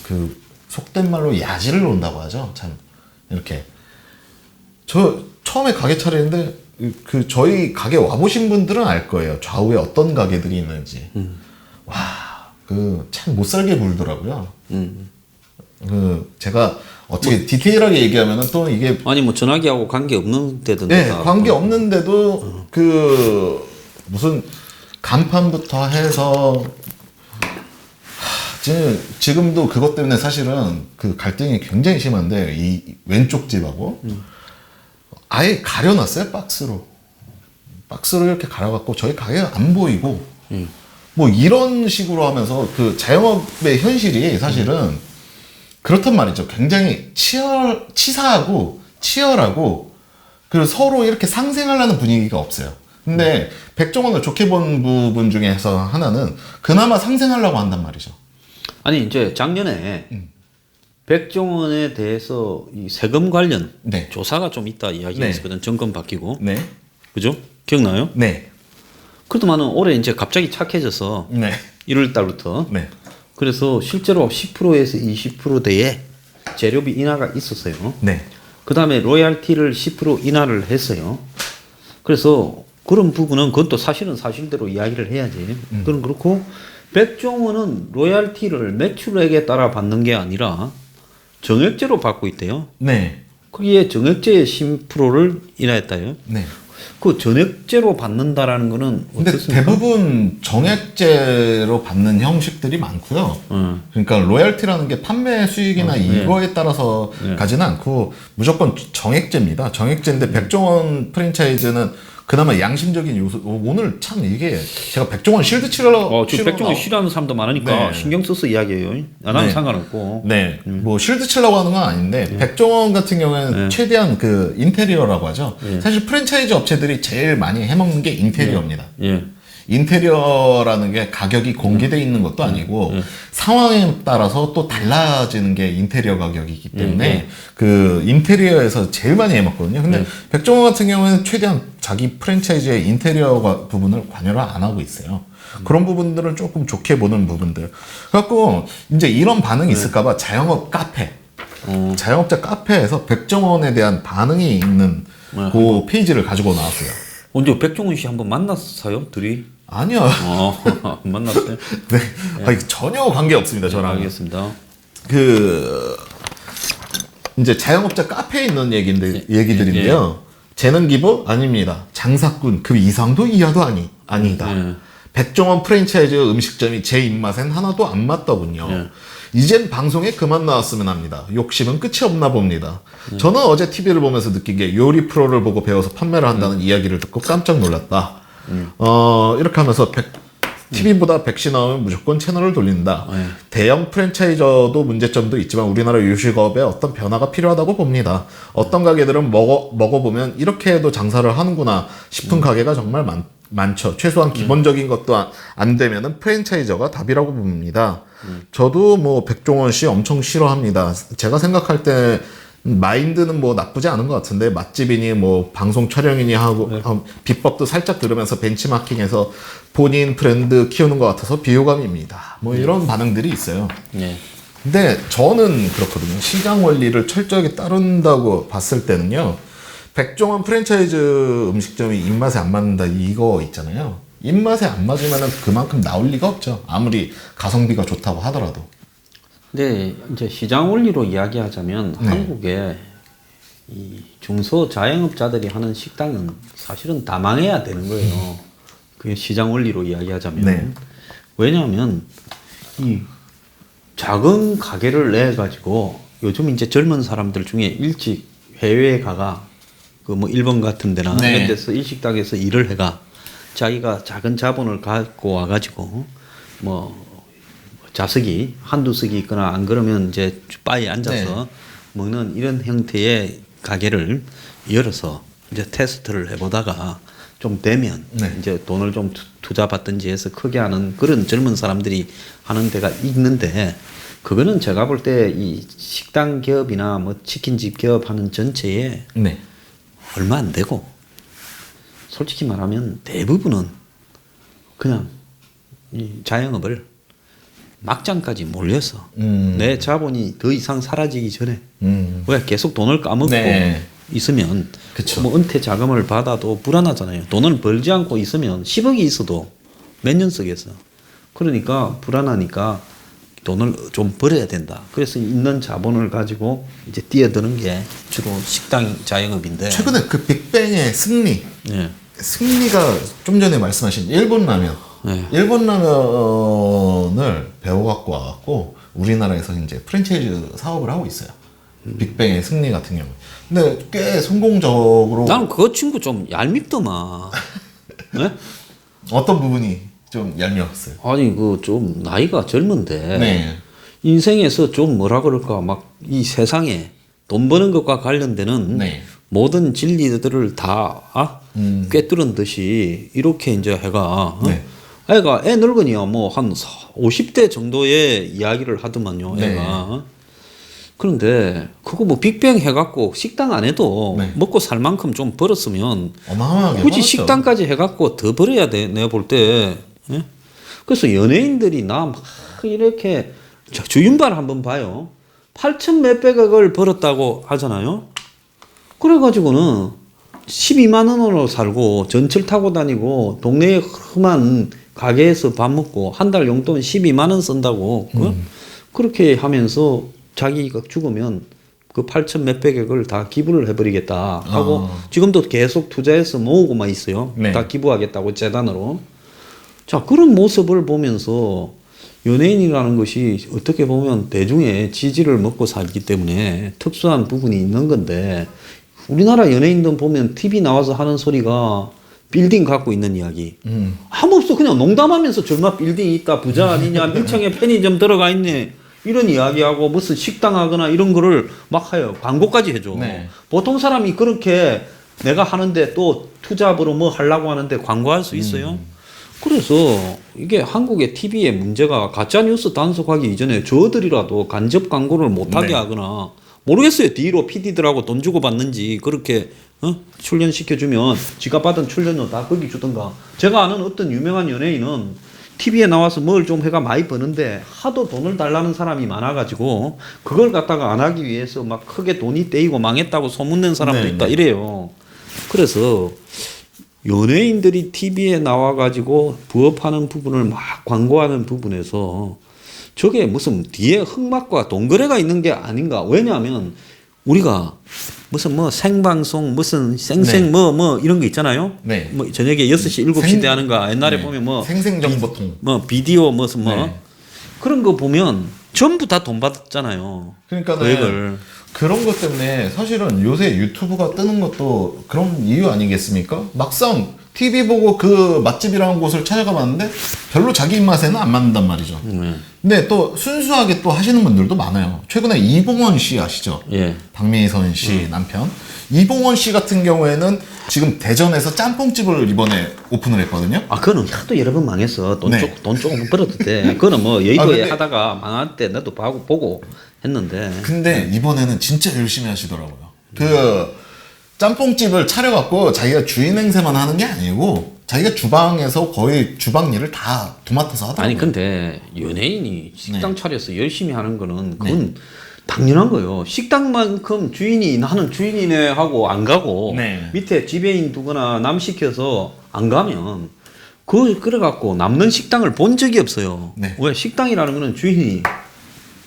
그 속된 말로 야지를 놓는다고 하죠. 참 이렇게 저 처음에 가게 차리는데 그 저희 가게 와보신 분들은 알 거예요. 좌우에 어떤 가게들이 있는지. 와, 그 참 못살게 굴더라고요. 그 제가 어떻게 디테일하게 얘기하면은 또 이게 아니 뭐 전화기하고 관계 없는 데든 네, 관계 없는데도 그 무슨 간판부터 해서 지금도 그것 때문에 사실은 그 갈등이 굉장히 심한데 이 왼쪽 집하고 아예 가려놨어요. 박스로 이렇게 갈아갖고 저희 가게가 안 보이고 뭐 이런 식으로 하면서 그 자영업의 현실이 사실은 그렇단 말이죠. 굉장히 치사하고 치열하고 그리고 서로 이렇게 상생하려는 분위기가 없어요. 근데 백종원을 좋게 본 부분 중에서 하나는 그나마 상생하려고 한단 말이죠. 아니 이제 작년에 백종원에 대해서 이 세금 관련 네. 조사가 좀 있다 이야기가 네. 있었거든. 정권 바뀌고. 네. 그죠? 기억나요? 네. 그렇더만은 올해 이제 갑자기 착해져서 네. 1월 달부터 네. 그래서 실제로 10%에서 20%대의 재료비 인하가 있었어요. 네. 그 다음에 로얄티를 10% 인하를 했어요. 그래서 그런 부분은 그것도 사실은 사실대로 이야기를 해야지. 그건 그렇고 백종원은 로얄티를 매출액에 따라 받는 게 아니라 정액제로 받고 있대요. 네. 거기에 정액제의 10%를 인하했다요. 네. 그 정액제로 받는다라는 거는 근데 어떻습니까? 대부분 정액제로 받는 형식들이 많고요. 그러니까 로얄티라는 게 판매 수익이나 이거에 따라서 가지는 않고 무조건 정액제입니다. 정액제인데 백종원 프랜차이즈는 그나마 양심적인 요소. 오늘 참 이게 제가 백종원 실드 치러 지금 백종원 싫어하는 사람도 많으니까 네. 신경 써서 이야기해요. 안 하면 네. 상관없고. 네, 뭐 실드 치려고 하는 건 아닌데 백종원 같은 경우에는 최대한 그 인테리어라고 하죠. 사실 프랜차이즈 업체들이 제일 많이 해먹는 게 인테리어입니다. 예. 인테리어라는 게 가격이 공개돼 있는 것도 아니고 상황에 따라서 또 달라지는 게 인테리어 가격이기 때문에 그 인테리어에서 제일 많이 해먹거든요. 근데 백종원 같은 경우에는 최대한 자기 프랜차이즈의 인테리어 부분을 관여를 안 하고 있어요. 그런 부분들은 조금 좋게 보는 부분들. 그래갖고 이제 이런 반응이 있을까봐 자영업 카페, 자영업자 카페에서 백종원에 대한 반응이 있는 그 페이지를 가지고 나왔어요. 언제 백종원 씨 한번 만났어요? 둘이? 아니요. 만났어요? 네. 아니, 전혀 관계 없습니다, 저랑. 알겠습니다. 이제 자영업자 카페에 있는 얘기들인데요. 재능 기부? 아닙니다. 장사꾼, 그 이상도 이하도 아니다. 백종원 프랜차이즈 음식점이 제 입맛엔 하나도 안 맞더군요. 이젠 방송에 그만 나왔으면 합니다. 욕심은 끝이 없나 봅니다. 저는 어제 TV를 보면서 느낀 게 요리 프로를 보고 배워서 판매를 한다는 이야기를 듣고 깜짝 놀랐다. 이렇게 하면서 TV보다 백신 나오면 무조건 채널을 돌린다. 대형 프랜차이저도 문제점도 있지만 우리나라 요식업에 어떤 변화가 필요하다고 봅니다. 어떤 가게들은 먹어보면 이렇게 해도 장사를 하는구나 싶은 가게가 정말 많죠. 최소한 기본적인 것도 안 되면은 프랜차이저가 답이라고 봅니다. 저도 뭐 백종원 씨 엄청 싫어합니다. 제가 생각할 때 마인드는 뭐 나쁘지 않은 것 같은데 맛집이니 뭐 방송 촬영이니 하고 비법도 살짝 들으면서 벤치마킹해서 본인 브랜드 키우는 것 같아서 비호감입니다. 뭐 이런 반응들이 있어요. 근데 저는 그렇거든요. 시장 원리를 철저하게 따른다고 봤을 때는요. 백종원 프랜차이즈 음식점이 입맛에 안 맞는다 이거 있잖아요. 입맛에 안 맞으면 그만큼 나올 리가 없죠. 아무리 가성비가 좋다고 하더라도. 근데 이제 시장 원리로 이야기하자면 한국에 이 중소 자영업자들이 하는 식당은 사실은 다 망해야 되는 거예요. 그게 시장 원리로 이야기하자면. 왜냐하면 이 작은 가게를 내 가지고 요즘 이제 젊은 사람들 중에 일찍 해외에 가가 그 뭐 일본 같은 데나 이런 데서 일식당에서 일을 해가 자기가 작은 자본을 갖고 와가지고 뭐 좌석이 한두 석이 있거나 안 그러면 이제 바에 앉아서 먹는 이런 형태의 가게를 열어서 이제 테스트를 해보다가 좀 되면 이제 돈을 좀 투자 받든지 해서 크게 하는 그런 젊은 사람들이 하는 데가 있는데 그거는 제가 볼 때 이 식당 기업이나 뭐 치킨집 기업하는 전체에 얼마 안 되고 솔직히 말하면 대부분은 그냥 이 자영업을 막장까지 몰려서 내 자본이 더 이상 사라지기 전에 왜 계속 돈을 까먹고 있으면 뭐 은퇴 자금을 받아도 불안하잖아요. 돈을 벌지 않고 있으면 10억이 있어도 몇 년 속에서 그러니까 불안하니까 돈을 좀 벌어야 된다. 그래서 있는 자본을 가지고 이제 뛰어드는 게 주로 식당 자영업인데. 최근에 그 빅뱅의 승리. 예. 승리가 좀 전에 말씀하신 일본 라면. 네. 일본 라면을 배워갖고 와갖고 우리나라에서 이제 프랜차이즈 사업을 하고 있어요. 빅뱅의 승리 같은 경우. 근데 꽤 성공적으로. 나는 그 친구 좀 얄밉더만. 네? 어떤 부분이 좀 얄미웠어요? 아니 그 좀 나이가 젊은데 네. 인생에서 좀 뭐라 그럴까 막 이 세상에 돈 버는 것과 관련되는 네. 모든 진리들을 다 꿰뚫은 듯이 이렇게 이제 해가 네. 애가 애 늙은이야 뭐 한 50대 정도의 이야기를 하더만요 네. 애가. 그런데 그거 뭐 빅뱅 해갖고 식당 안 해도 네. 먹고 살 만큼 좀 벌었으면 어마어마하게 굳이 벌었죠. 식당까지 해갖고 더 벌어야 돼 내가 볼 때. 예? 그래서 연예인들이 나 막 이렇게 주윤발 한번 봐요. 8천 몇백억을 벌었다고 하잖아요. 그래가지고는 12만 원으로 살고 전철 타고 다니고 동네에 험한 가게에서 밥 먹고 한 달 용돈 12만 원 쓴다고 그렇게 하면서 자기가 죽으면 그 8천 몇백억을 다 기부를 해버리겠다 하고 지금도 계속 투자해서 모으고만 있어요. 네. 다 기부하겠다고 재단으로. 자, 그런 모습을 보면서 연예인이라는 것이 어떻게 보면 대중의 지지를 먹고 살기 때문에 특수한 부분이 있는 건데 우리나라 연예인들 보면 TV 나와서 하는 소리가 빌딩 갖고 있는 이야기. 아무 없어. 그냥 농담하면서 정말 빌딩이 있다. 부자 아니냐. 밀청에 편의점 들어가 있네. 이런 이야기하고 무슨 식당 하거나 이런 거를 막 해요. 광고까지 해줘. 네. 보통 사람이 그렇게 내가 하는데 또 투잡으로 뭐 하려고 하는데 광고할 수 있어요? 그래서 이게 한국의 TV의 문제가 가짜뉴스 단속하기 이전에 저들이라도 간접 광고를 못하게 네. 하거나 모르겠어요. 뒤로 PD들하고 돈 주고 받는지 그렇게 출연시켜주면 지가 받은 출연료 다 거기 주던가. 제가 아는 어떤 유명한 연예인은 TV에 나와서 뭘 좀 해가 많이 버는데 하도 돈을 달라는 사람이 많아가지고 그걸 갖다가 안 하기 위해서 막 크게 돈이 떼이고 망했다고 소문낸 사람도 네, 있다 네. 이래요. 그래서 연예인들이 TV에 나와가지고 부업하는 부분을 막 광고하는 부분에서 저게 무슨 뒤에 흑막과 동거래가 있는 게 아닌가. 왜냐하면 우리가 무슨 뭐 생방송 무슨 생생 네. 뭐 이런 거 있잖아요. 네. 뭐 저녁에 6시 7시 때 하는 거 옛날에 네. 보면 뭐 생생정보통. 뭐 비디오 무슨 뭐 네. 그런 거 보면 전부 다 돈 받았잖아요. 그러니까 그걸 그런 것 때문에 사실은 요새 유튜브가 뜨는 것도 그런 이유 아니겠습니까? 막상 TV 보고 그 맛집이라는 곳을 찾아가 봤는데 별로 자기 입맛에는 안 맞는단 말이죠. 근데 또 순수하게 또 하시는 분들도 많아요. 최근에 이봉원 씨 아시죠? 예. 박미선 씨 남편. 이봉원 씨 같은 경우에는 지금 대전에서 짬뽕집을 이번에 오픈을 했거든요. 아, 그거는 하도 여러 번 망했어. 네. 돈 조금 벌어도 돼. 그거는 뭐 여의도에 근데- 하다가 망할 때 나도 보고 했는데. 근데 이번에는 진짜 열심히 하시더라고요. 그 짬뽕집을 차려갖고 자기가 주인 행세만 하는 게 아니고 자기가 주방에서 거의 주방 일을 다 도맡아서 하더라고요. 아니 근데 연예인이 식당 차려서 열심히 하는 거는 그건 네. 당연한 거예요. 식당만큼 주인이 나는 주인이네 하고 안 가고 네. 밑에 지배인 두거나 남 시켜서 안 가면 그래갖고 남는 식당을 본 적이 없어요. 네. 왜 식당이라는 거는 주인이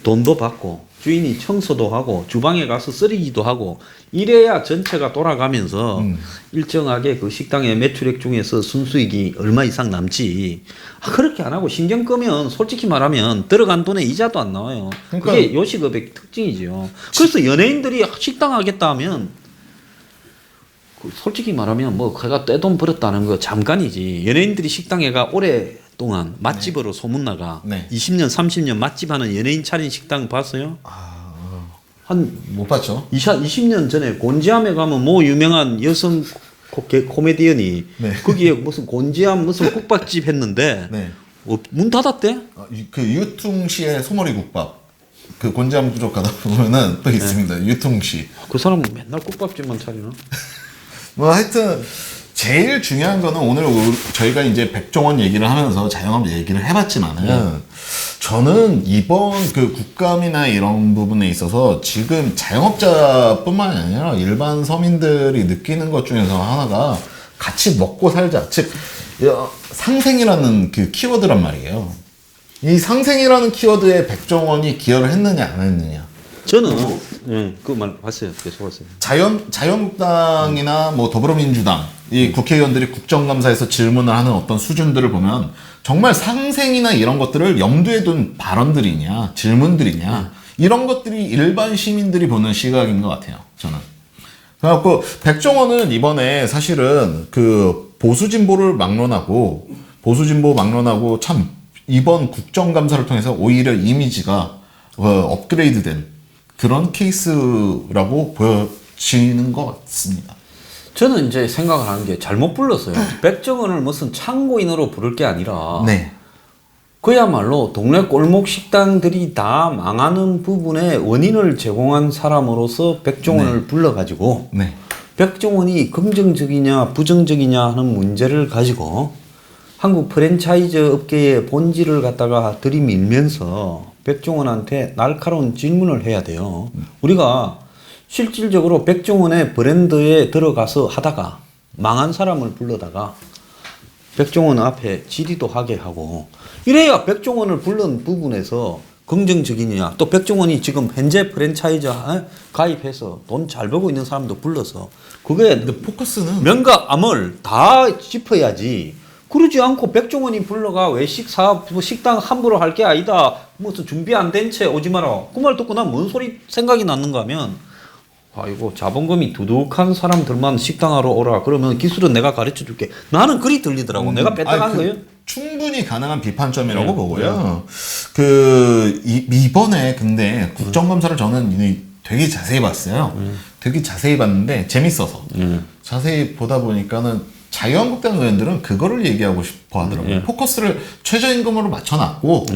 돈도 받고 주인이 청소도 하고 주방에 가서 썰이기도 하고 이래야 전체가 돌아가면서 일정하게 그 식당의 매출액 중에서 순수익이 얼마 이상 남지. 그렇게 안 하고 신경 끄면 솔직히 말하면 들어간 돈에 이자도 안 나와요. 그러니까- 그게 요식업의 특징이죠. 그래서 연예인들이 식당 하겠다 하면 솔직히 말하면 뭐 걔가 떼돈 벌었다는 거 잠깐이지. 연예인들이 식당에가 오랫동안 맛집으로 소문나가 네. 20년 30년 맛집 하는 연예인 차린 식당 봤어요? 한 못 봤죠. 20년 전에 곤지암에 가면 뭐 유명한 여성 코미디언이 네. 거기에 무슨 곤지암 무슨 국밥집 했는데 네. 문 닫았대? 그 유퉁시의 소머리 국밥. 그 곤지암 부족 가다 보면은 또 있습니다. 유퉁시. 그 사람은 맨날 국밥집만 차리나? 뭐 하여튼 제일 중요한 거는 오늘 저희가 이제 백종원 얘기를 하면서 자영업 얘기를 해봤지만은 저는 이번 그 국감이나 이런 부분에 있어서 지금 자영업자뿐만 아니라 일반 서민들이 느끼는 것 중에서 하나가 같이 먹고 살자. 즉 상생이라는 그 키워드란 말이에요. 이 상생이라는 키워드에 백종원이 기여를 했느냐 안 했느냐. 저는 그 말 봤어요. 계속 봤어요. 자유한국당이나 뭐 더불어민주당 이 국회의원들이 국정감사에서 질문을 하는 어떤 수준들을 보면 정말 상생이나 이런 것들을 염두에 둔 발언들이냐 질문들이냐 이런 것들이 일반 시민들이 보는 시각인 것 같아요. 저는. 그래갖고 백종원은 이번에 사실은 그 보수진보 막론하고 참 이번 국정감사를 통해서 오히려 이미지가 업그레이드된 그런 케이스라고 보여지는 것 같습니다. 저는 이제 생각을 하는 게 잘못 불렀어요. 백종원을 무슨 참고인으로 부를 게 아니라 네. 그야말로 동네 골목 식당들이 다 망하는 부분에 원인을 제공한 사람으로서 백종원을 불러가지고 네. 백종원이 긍정적이냐 부정적이냐 하는 문제를 가지고 한국 프랜차이즈 업계의 본질을 갖다가 들이밀면서 백종원한테 날카로운 질문을 해야 돼요. 우리가 실질적으로 백종원의 브랜드에 들어가서 하다가 망한 사람을 불러다가 백종원 앞에 질의도 하게 하고 이래야 백종원을 부른 부분에서 긍정적이냐 또 백종원이 지금 현재 프랜차이즈 가입해서 돈 잘 벌고 있는 사람도 불러서 그게 근데 포커스는 명가암을 다 짚어야지 그러지 않고 백종원이 불러가 외식 사업 식당 함부로 할 게 아니다 무슨 준비 안 된 채 오지 마라 그 말 듣고 난 뭔 소리 생각이 났는가 하면 아이고 자본금이 두둑한 사람들만 식당하러 오라 그러면 기술은 내가 가르쳐 줄게 나는 그리 들리더라고 내가 뺐다간 거예요. 충분히 가능한 비판점이라고 보고요. 이번에 근데 국정감사를 저는 되게 자세히 봤어요. 되게 자세히 봤는데 재밌어서 자세히 보다 보니까는 자유한국당 의원들은 그거를 얘기하고 싶어 하더라고요. 포커스를 최저임금으로 맞춰놨고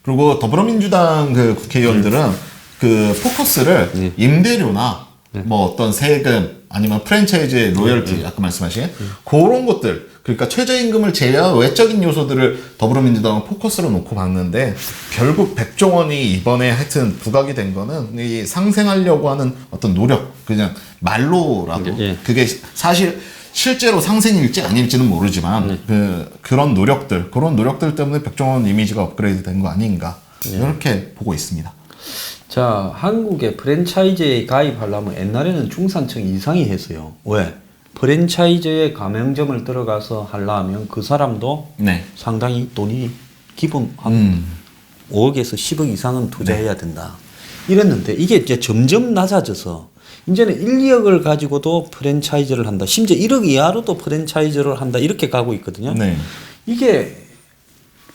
그리고 더불어민주당 그 국회의원들은 그 포커스를 임대료나 뭐 어떤 세금 아니면 프랜차이즈의 로열티 아까 말씀하신 그런 것들 그러니까 최저임금을 제외한 외적인 요소들을 더불어민주당은 포커스로 놓고 봤는데 결국 백종원이 이번에 하여튼 부각이 된 거는 이 상생하려고 하는 어떤 노력 그냥 말로라도 그게 사실 실제로 상생일지 아닐지는 모르지만 그런 노력들 때문에 백종원 이미지가 업그레이드 된 거 아닌가 이렇게 보고 있습니다. 자, 한국의 프랜차이즈에 가입하려면 옛날에는 중산층 이상이 했어요. 왜? 프랜차이즈에 가맹점을 들어가서 하려면 그 사람도 상당히 돈이 기본 한 5억에서 10억 이상은 투자해야 된다. 이랬는데 이게 이제 점점 낮아져서 이제는 1, 2억을 가지고도 프랜차이즈를 한다. 심지어 1억 이하로도 프랜차이즈를 한다. 이렇게 가고 있거든요. 이게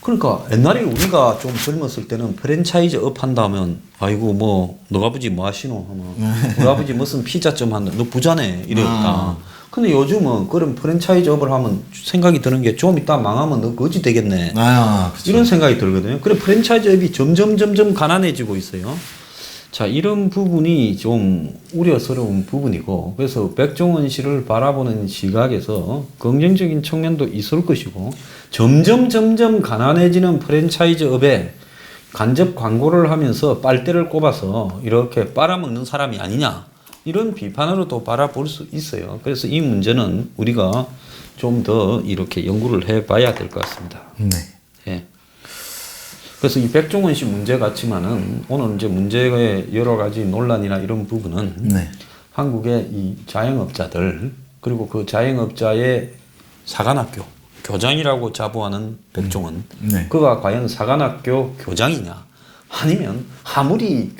그러니까 옛날에 우리가 좀 젊었을 때는 프랜차이즈 업 한다면 아이고 뭐 너 아버지 뭐 하시노 하면 우리 아버지 무슨 피자점 한다 너 부자네 이랬다. 근데 요즘은 그런 프랜차이즈 업을 하면 생각이 드는 게 좀 이따 망하면 너 거지 되겠네 이런 생각이 들거든요. 그래 프랜차이즈 업이 점점 가난해지고 있어요. 자 이런 부분이 좀 우려스러운 부분이고 그래서 백종원 씨를 바라보는 시각에서 긍정적인 측면도 있을 것이고 점점 가난해지는 프랜차이즈 업에 간접 광고를 하면서 빨대를 꼽아서 이렇게 빨아먹는 사람이 아니냐 이런 비판으로도 바라볼 수 있어요. 그래서 이 문제는 우리가 좀 더 이렇게 연구를 해봐야 될 것 같습니다. 예. 그래서 이 백종원 씨 문제 같지만은 오늘 이제 문제의 여러 가지 논란이나 이런 부분은 한국의 이 자영업자들 그리고 그 자영업자의 사관학교 교장이라고 자부하는 백종원 그가 과연 사관학교 교장이냐 아니면 아무리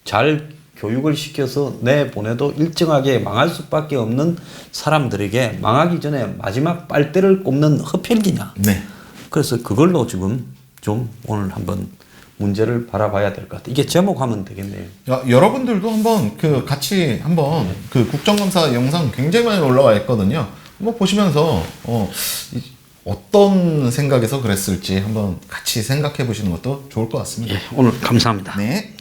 잘 교육을 시켜서 내보내도 일정하게 망할 수밖에 없는 사람들에게 망하기 전에 마지막 빨대를 꼽는 흡혈기냐 그래서 그걸로 지금 좀 오늘 한번 문제를 바라봐야 될 것 같아요. 이게 제목하면 되겠네요. 여러분들도 한번 그 같이 한번 그 국정감사 영상 굉장히 많이 올라와 있거든요. 한번 보시면서 어떤 생각에서 그랬을지 한번 같이 생각해 보시는 것도 좋을 것 같습니다. 오늘 감사합니다. 네.